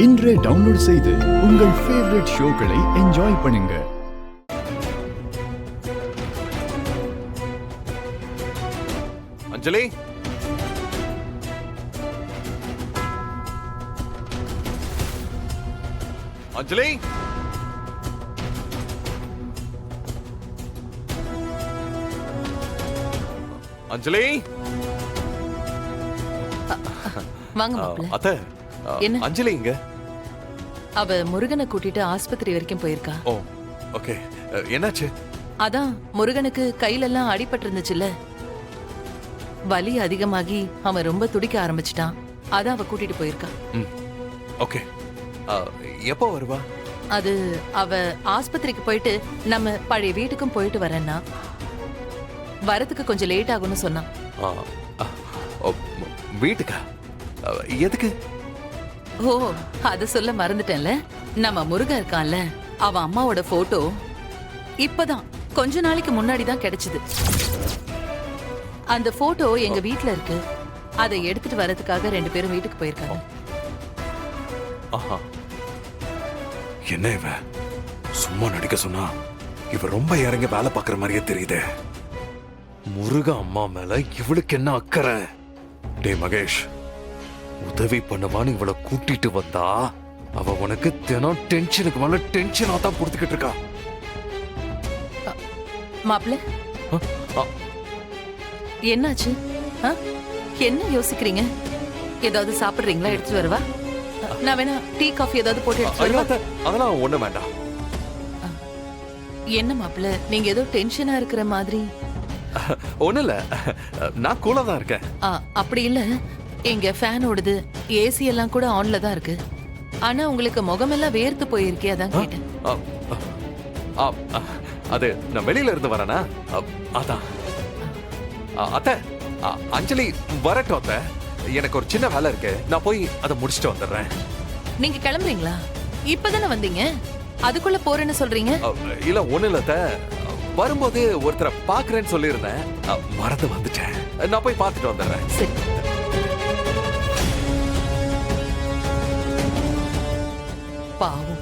இன்றே டவுன்லோட் செய்து உங்கள் ஃபேவரட் ஷோக்களை என்ஜாய் பண்ணுங்க. அஞ்சலி, அஞ்சலி, அஞ்சலி. வாங்க மாப்ள. அத்தை, என்ன? அஞ்சலி இங்க. அவ முருகனை கூட்டிட்டு ஆஸ்பத்திரி வரைக்கும் போயிருக்கா. ஓ, ஓகே. என்னாச்சு? அதான் முருகனுக்கு கையில எல்லாம் அடிபட்டு இருந்துச்சுல்ல, வலி அதிகமாகி அவன் ரொம்ப துடிக்க ஆரம்பிச்சிட்டான். அதான் அவ கூட்டிட்டு போயிருக்கா. ஓகே. எப்போ வருவா? அது அவ ஆஸ்பத்திரிக்கு போயிட்டு நம்ம பழைய வீட்டுக்கும் போயிட்டு வரேன்னா வரதுக்கு கொஞ்சம் லேட் ஆகும்னு சொன்னான். வீட்டுக்கா? எதுக்கு? ஓ, அத சொல்ல மறந்துட்டேன்ல. நம்ம முருகன் இருக்கான்ல, அவன் அம்மாவோட போட்டோ இப்பதான் கொஞ்ச நாளைக்கு முன்னாடி தான் கிடைச்சது. அந்த போட்டோ எங்க வீட்ல இருக்கு. அதை எடுத்துட்டு வரதுக்காக 2 பேரும் வீட்டுக்கு போயிருக்காங்க. என்ன இவ சும்மா நடிக்க சொன்னா? இவ ரொம்ப இறங்கி வேலை பாக்குற மாதிரியே தெரியுது. முருக அம்மா மேல இவளுக்கு என்ன அக்கறை? டே மகேஷ், உதவி பண்ணுவான்னு இவளை கூட்டிட்டு வந்தா அவ உனக்கு தினம் டென்ஷனுக்கு மேல டென்ஷனா தான் கொடுத்துக்கிட்டு இருக்கா. மாப்ள, என்னாச்சு? என்ன யோசிக்கிறீங்க? ஏதாவது சாப்பிடுறீங்களா? எடுத்துட்டு வரவா? நான் வேணா டீ காஃபி ஏதாவது போட்டு எடுத்துட்டு வரவா? அதெல்லாம் ஒண்ணு வேண்டாம். என்ன மாப்ள, நீங்க ஏதோ டென்ஷனா இருக்கிற மாதிரி. ஒண்ணு இல்ல, நான் கூலா தான் இருக்கேன். அப்படி இல்ல, இங்க ஃபேன் ஓடுது, ஏசி எல்லாம் கூட ஆன்ல தான் இருக்கு. ஆனா உங்களுக்கு முகமெல்லாம் வேர்த்து போயிருக்கே, அதான் கேட்டேன். அது நான் வெளியில இருந்து வரேனா, அதான். அத்தை, அஞ்சலி வரட்டும் அத்தை. எனக்கு ஒரு சின்ன வேலை இருக்கு, நான் போய் அதை முடிச்சுட்டு வந்துடுறேன். நீங்க கிளம்புறீங்களா? இப்பதானே வந்தீங்க, அதுக்குள்ள போறேன்னு சொல்றீங்க? இல்ல ஒண்ணு இல்ல அத்தை, வரும்போது ஒருத்தரை பாக்குறேன்னு சொல்லியிருந்தேன், மறந்து வந்துட்டேன். நான் போய் பார்த்துட்டு வந்துடுறேன். சரி. பாவம்.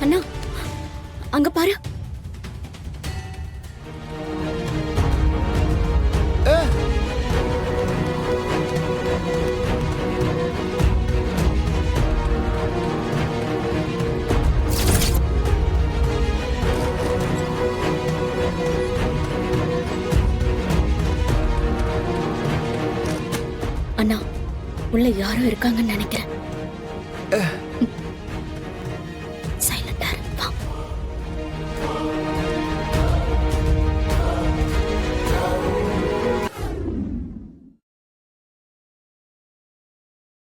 அண்ணா, அங்க பாரு. அண்ணா, உள்ள யாரோ இருக்காங்கன்னு நினைக்கிறேன்.